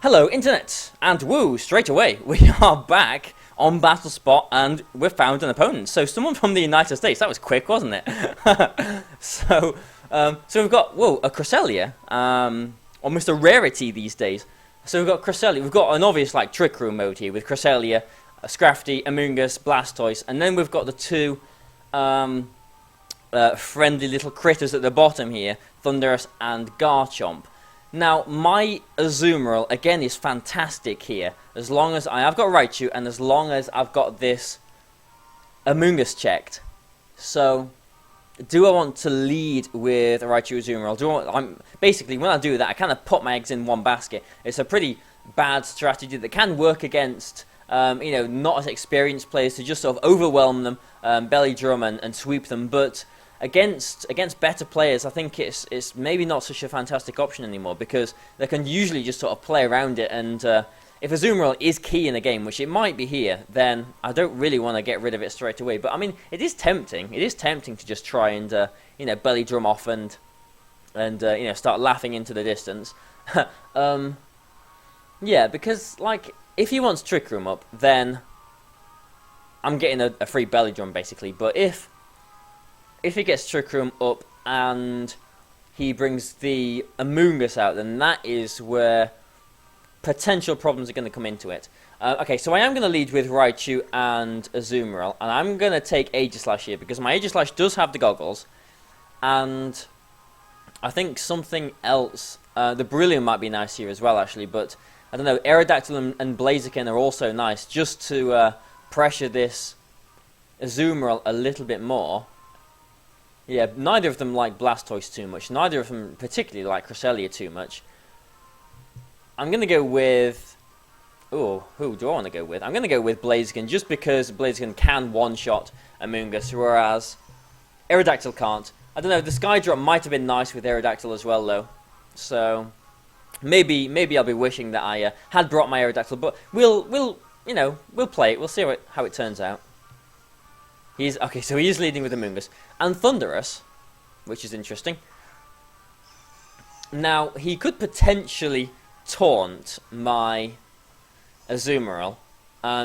Hello, Internet! And woo, straight away, we are back on Battle Spot and we've found an opponent. So someone from the United States, that was quick, wasn't it? so we've got, whoa, a Cresselia, almost a rarity these days. So we've got Cresselia, we've got an obvious like Trick Room mode here with Cresselia, Scrafty, Amoonguss, Blastoise, and then we've got the two friendly little critters at the bottom here, Thundurus and Garchomp. Now, my Azumarill, again, is fantastic here, as long as I've got Raichu, and as long as I've got this Amoonguss checked. So, do I want to lead with Raichu Azumarill? Basically, when I do that, I kind of put my eggs in one basket. It's a pretty bad strategy that can work against, not as experienced players to just sort of overwhelm them, belly drum and sweep them, but against better players, I think it's maybe not such a fantastic option anymore, because they can usually just sort of play around it, and if Azumarill is key in a game, which it might be here, then I don't really want to get rid of it straight away. But I mean, it is tempting. It is tempting to just try and belly drum off and start laughing into the distance. Yeah, because like if he wants Trick Room up, then I'm getting a free belly drum basically. But if he gets Trick Room up and he brings the Amoonguss out, then that is where potential problems are going to come into it. Okay, so I am going to lead with Raichu and Azumarill, and I'm going to take Aegislash here, because my Aegislash does have the goggles, and I think something else, the Brilliant might be nice here as well actually, but I don't know, Aerodactyl and Blaziken are also nice, just to pressure this Azumarill a little bit more. Yeah, neither of them like Blastoise too much. Neither of them particularly like Cresselia too much. I'm going to go with... Oh, who do I want to go with? I'm going to go with Blaziken, just because Blaziken can one-shot Amoonguss, whereas Aerodactyl can't. I don't know, the Skydrop might have been nice with Aerodactyl as well, though. So, maybe I'll be wishing that I had brought my Aerodactyl, but we'll play it. We'll see how it turns out. Okay, so he is leading with Amoonguss. And Thundurus, which is interesting. Now, he could potentially taunt my Azumarill.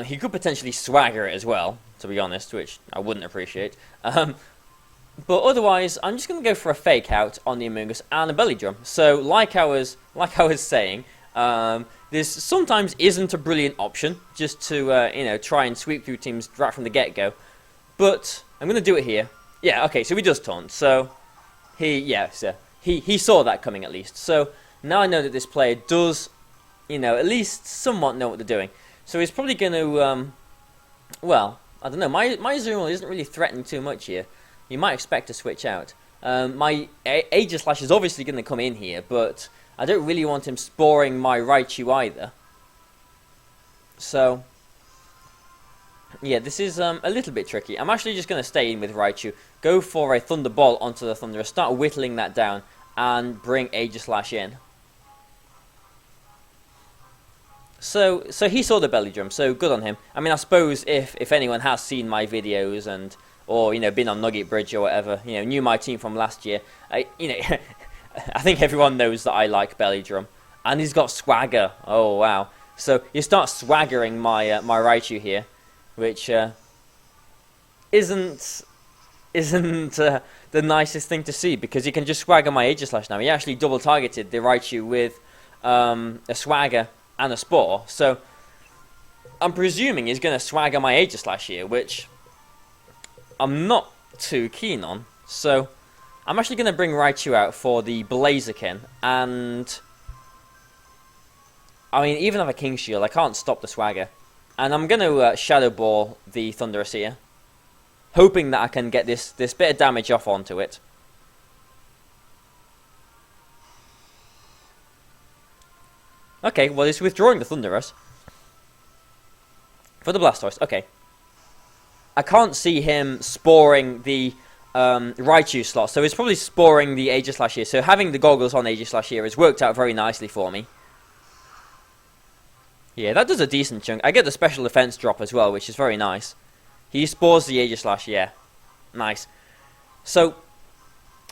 He could potentially swagger it as well, to be honest, which I wouldn't appreciate. But otherwise, I'm just going to go for a fake out on the Amoonguss and a belly drum. So, like I was saying, this sometimes isn't a brilliant option, just to try and sweep through teams right from the get-go. But I'm going to do it here. Yeah, okay, so he does taunt. So he saw that coming at least. So now I know that this player does, at least somewhat know what they're doing. So he's probably going to, well, I don't know. My Azumarill isn't really threatening too much here. You might expect to switch out. My Aegislash is obviously going to come in here, but I don't really want him sporing my Raichu either. So yeah, this is a little bit tricky. I'm actually just going to stay in with Raichu, go for a Thunderbolt onto the Thundurus, start whittling that down, and bring Aegislash in. So he saw the belly drum, so good on him. I mean, I suppose if anyone has seen my videos or been on Nugget Bridge or whatever, knew my team from last year, I think everyone knows that I like belly drum, and he's got swagger. Oh wow! So you start swaggering my my Raichu here, which isn't the nicest thing to see, because he can just swagger my Aegislash now. He actually double targeted the Raichu with a swagger and a spore, so I'm presuming he's going to swagger my Aegislash here, which I'm not too keen on. So I'm actually going to bring Raichu out for the Blaziken, and I mean, even if I King Shield, I can't stop the swagger. And I'm going to Shadow Ball the Thundurus here, hoping that I can get this bit of damage off onto it. Okay, well, it's withdrawing the Thundurus for the Blastoise. Okay. I can't see him sporing the Raichu slot, so he's probably sporing the Aegislash here. So having the goggles on Aegislash here has worked out very nicely for me. Yeah, that does a decent chunk. I get the special defense drop as well, which is very nice. He spores the Aegislash, yeah. Nice. So,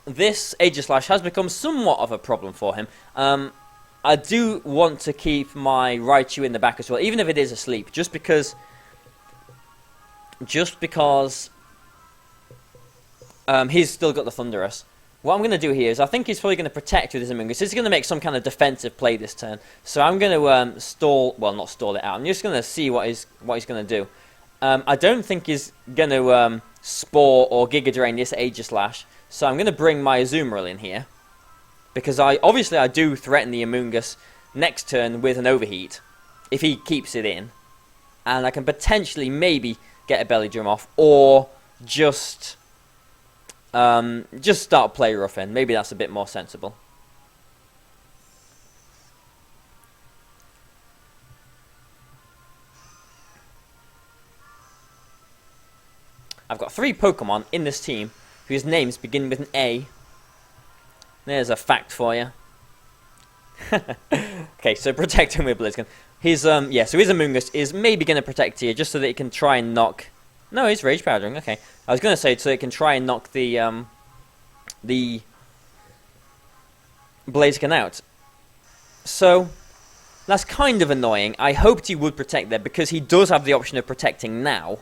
this Aegislash has become somewhat of a problem for him. I do want to keep my Raichu in the back as well, even if it is asleep, just because he's still got the Thunderous. What I'm going to do here is I think he's probably going to protect with his Amoonguss. He's going to make some kind of defensive play this turn. So I'm going to stall, well, not stall it out. I'm just going to see what he's going to do. I don't think he's going to Spore or Giga Drain this Aegislash. So I'm going to bring my Azumarill in here. Because obviously I do threaten the Amoonguss next turn with an Overheat. If he keeps it in. And I can potentially maybe get a Belly Drum off. Or just start play rough in. Maybe that's a bit more sensible. I've got 3 Pokemon in this team whose names begin with an A. There's a fact for you. Okay, so protect him with Blitzcrank. His so his Amoonguss is maybe going to protect here just so that it can try and knock. No, he's Rage Powdering. Okay, I was going to say so it can try and knock the Blaziken out. So that's kind of annoying. I hoped he would protect there because he does have the option of protecting now.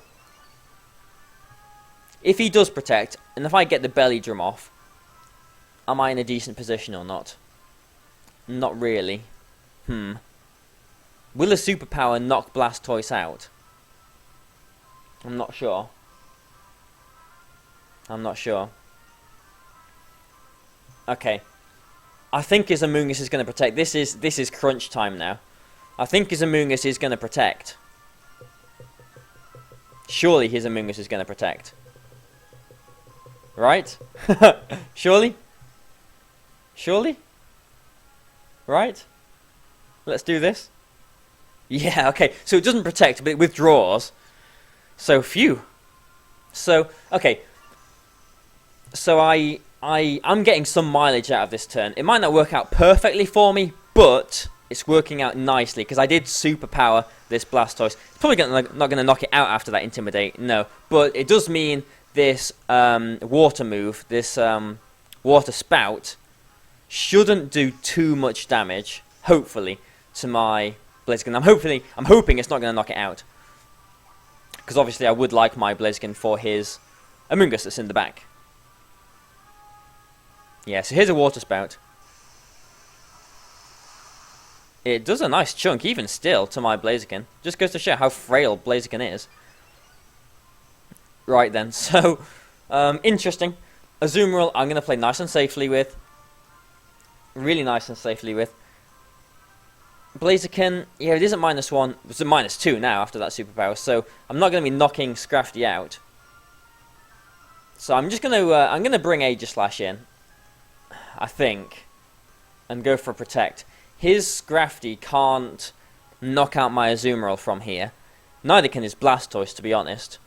If he does protect, and if I get the Belly Drum off, am I in a decent position or not? Not really. Will a Superpower knock Blastoise out? I'm not sure. I'm not sure. Okay. I think his Amoonguss is going to protect. This is crunch time now. I think his Amoonguss is going to protect. Surely his Amoonguss is going to protect. Right? Surely? Surely? Right? Let's do this. Yeah, okay. So it doesn't protect, but it withdraws. So, phew. So, okay. So I'm getting some mileage out of this turn. It might not work out perfectly for me, but it's working out nicely because I did superpower this Blastoise. It's probably not going to knock it out after that Intimidate, no. But it does mean this water move, this water spout, shouldn't do too much damage, hopefully, to my Blaziken. I'm hoping it's not going to knock it out. Because obviously I would like my Blaziken for his Amoonguss that's in the back. Yeah, so here's a water spout. It does a nice chunk, even still, to my Blaziken. Just goes to show how frail Blaziken is. Right then, so, interesting. Azumarill, I'm going to play nice and safely with. Really nice and safely with. Blaziken, yeah, it isn't -1. It's a -2 now after that superpower, so I'm not going to be knocking Scrafty out. So I'm just going to, I'm going to bring Aegislash in, I think, and go for Protect. His Scrafty can't knock out my Azumarill from here. Neither can his Blastoise, to be honest.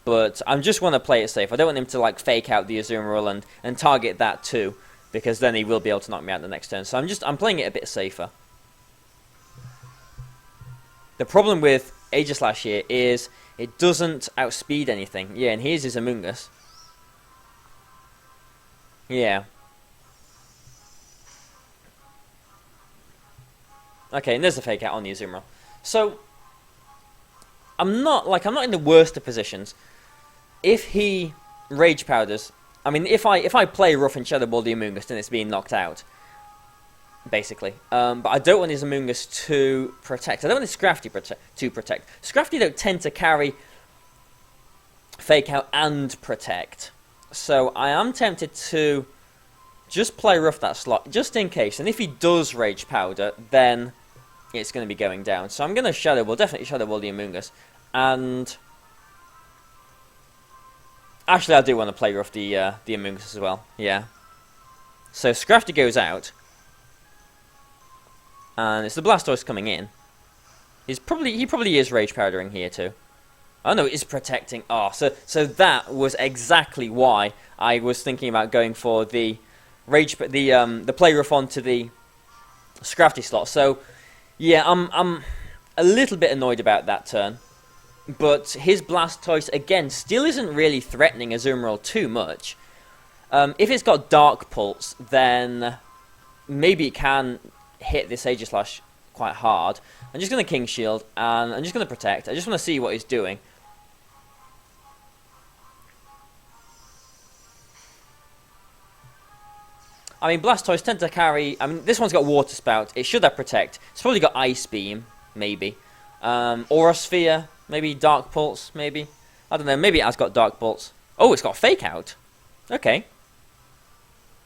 But I just want to play it safe. I don't want him to like fake out the Azumarill and target that too, because then he will be able to knock me out the next turn. So I'm playing it a bit safer. The problem with Aegislash here is it doesn't outspeed anything. Yeah, and here's his Amoonguss. Yeah. Okay, and there's the fake out on the Azumarill. So I'm not in the worst of positions. If he Rage Powders, I mean, if I play rough and Shadow Ball the Amoonguss, then it's being knocked out, basically. But I don't want his Amoonguss to protect. I don't want his Scrafty to protect. Scrafty don't tend to carry Fake Out and Protect, so I am tempted to just play rough that slot, just in case. And if he does Rage Powder, then it's going to be going down. So I'm going to Shadow Ball, definitely Shadow Ball the Amoonguss. And actually, I do want to play rough the Amoonguss as well. Yeah. So Scrafty goes out, and it's the Blastoise coming in. He probably is Rage Powdering here too. Oh no, it is protecting. Oh, so that was exactly why I was thinking about going for the the play rough onto the Scrafty slot. So yeah, I'm a little bit annoyed about that turn. But his Blastoise, again, still isn't really threatening Azumarill too much. If it's got Dark Pulse, then maybe it can hit this Aegislash quite hard. I'm just going to King Shield, and I'm just going to protect. I just want to see what he's doing. I mean, Blastoise tend to carry... I mean, this one's got Water Spout. It should have Protect. It's probably got Ice Beam, maybe. Aura Sphere, maybe Dark Pulse, maybe. I don't know, maybe it has got Dark Pulse. Oh, it's got Fake Out. Okay.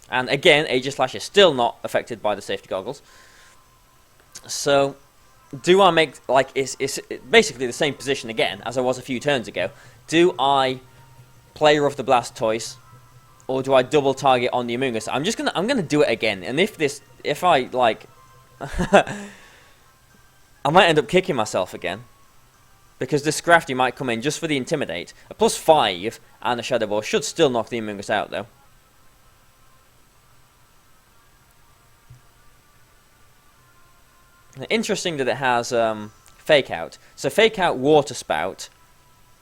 And again, Aegislash is still not affected by the safety goggles. So, do I make... Like, it's basically the same position again as I was a few turns ago. Do I play Rough the Blastoise, or do I double target on the Amoonguss? I'm gonna do it again. And if I like, I might end up kicking myself again, because the Scrafty might come in just for the Intimidate. A +5 and a Shadow Ball should still knock the Amoonguss out though. Interesting that it has Fake Out. So Fake Out, Water Spout.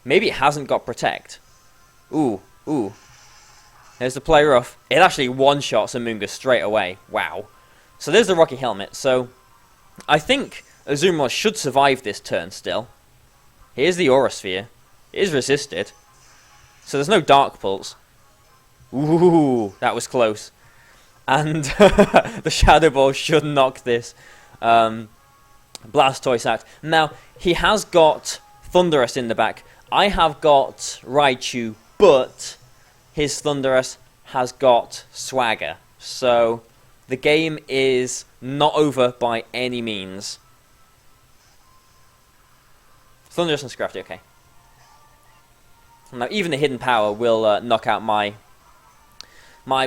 Maybe it hasn't got Protect. Ooh. There's the Play Rough. It actually one-shots Amoonguss straight away. Wow. So there's the Rocky Helmet. So I think Azumarill should survive this turn still. Here's the Aura Sphere. It is resisted. So there's no Dark Pulse. Ooh, that was close. And the Shadow Ball should knock this Blastoise out. Now, he has got Thundurus in the back. I have got Raichu, but his Thundurus has got Swagger. So the game is not over by any means. Thundurus and Scrafty, okay. Now even the Hidden Power will knock out my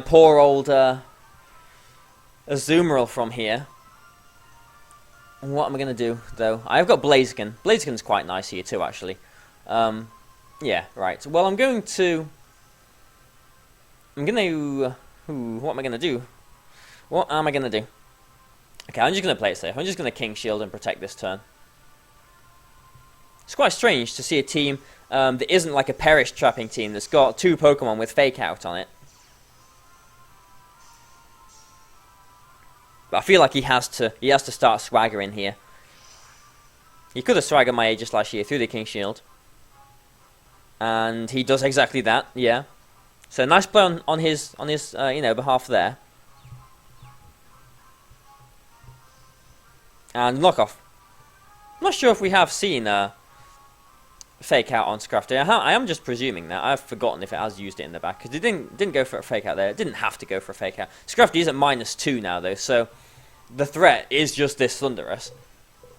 poor old Azumarill from here. What am I going to do, though? I've got Blaziken. Blaziken's quite nice here too, actually. Yeah, right. Well, what am I going to do? What am I going to do? Okay, I'm just going to play it safe. I'm just going to King Shield and protect this turn. It's quite strange to see a team that isn't like a Perish trapping team that's got 2 Pokemon with Fake Out on it. But I feel like he has to start Swagger in here. He could have Swaggered my Aegislash here through the King Shield. And he does exactly that, yeah. So nice play on his behalf there. And knockoff. I'm not sure if we have seen Fake Out on Scrafty. I am just presuming that. I've forgotten if it has used it in the back, because it didn't go for a Fake Out there. It didn't have to go for a Fake Out. Scrafty is at -2 now though, so the threat is just this Thundurus.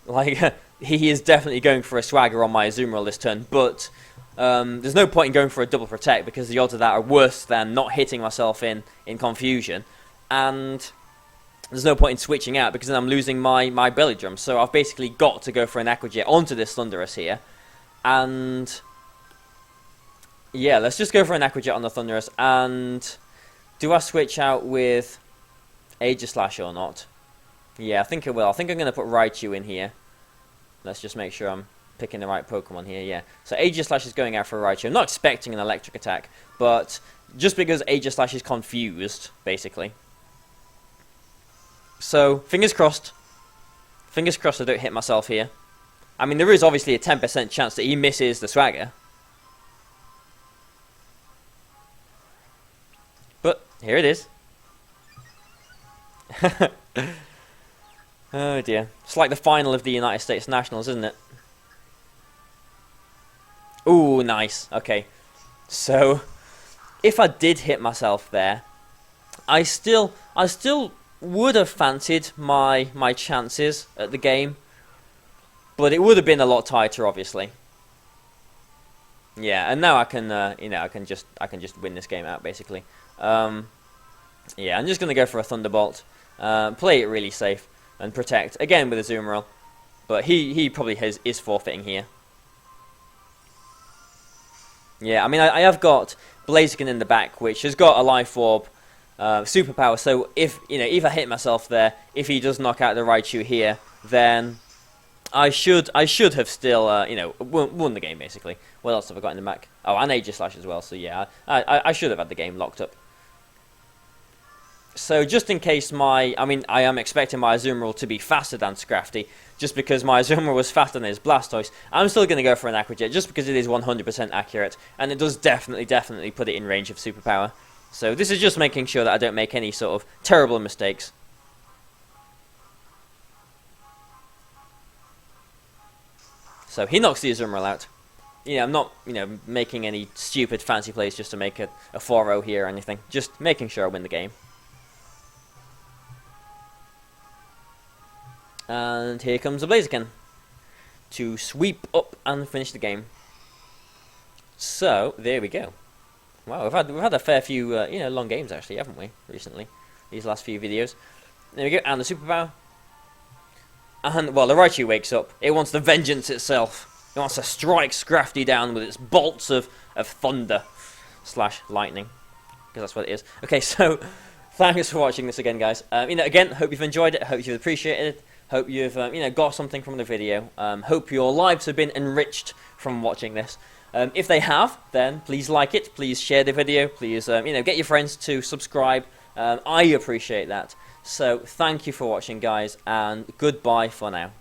Like he is definitely going for a Swagger on my Azumarill this turn, but there's no point in going for a double protect because the odds of that are worse than not hitting myself in confusion, and there's no point in switching out because then I'm losing my Belly Drum. So I've basically got to go for an Aqua Jet onto this Thundurus here. And yeah, let's just go for an Aqua Jet on the Thundurus. And do I switch out with Aegislash or not? Yeah, I think I will. I think I'm going to put Raichu in here. Let's just make sure I'm picking the right Pokemon here. Yeah, so Aegislash is going out for Raichu. I'm not expecting an electric attack, but just because Aegislash is confused, basically. So, fingers crossed. Fingers crossed I don't hit myself here. I mean, there is obviously a 10% chance that he misses the Swagger. But, here it is. Oh dear. It's like the final of the United States Nationals, isn't it? Ooh, nice. Okay. So, if I did hit myself there, I still would have fancied my chances at the game, but it would have been a lot tighter, obviously. Yeah, and now I can, I can just win this game out, basically. Yeah, I'm just gonna go for a Thunderbolt, play it really safe, and protect again with a Azumarill, but he probably is forfeiting here. Yeah, I mean I have got Blaziken in the back, which has got a Life Orb. Superpower, so if I hit myself there, if he does knock out the Raichu here, then I should have still won the game basically. What else have I got in the back? Oh, and Aegislash as well. So yeah, I should have had the game locked up. So just in case I am expecting my Azumarill to be faster than Scrafty, just because my Azumarill was faster than his Blastoise, I'm still going to go for an Aqua Jet, just because it is 100% accurate, and it does definitely put it in range of Superpower. So this is just making sure that I don't make any sort of terrible mistakes. So he knocks the Azumarill out. I'm not, making any stupid fancy plays just to make a 4-0 here or anything. Just making sure I win the game. And here comes the Blaziken to sweep up and finish the game. So there we go. Wow, we've had a fair few long games actually, haven't we? Recently, these last few videos. There we go, and the Superpower. And well, the Raichu wakes up. It wants the vengeance itself. It wants to strike Scrafty down with its bolts of thunder / lightning, because that's what it is. Okay, so thanks for watching this again, guys. Again, hope you've enjoyed it. Hope you've appreciated it. Hope you've got something from the video. Hope your lives have been enriched from watching this. If they have, then please like it. Please share the video. Please get your friends to subscribe. I appreciate that. So thank you for watching, guys, and goodbye for now.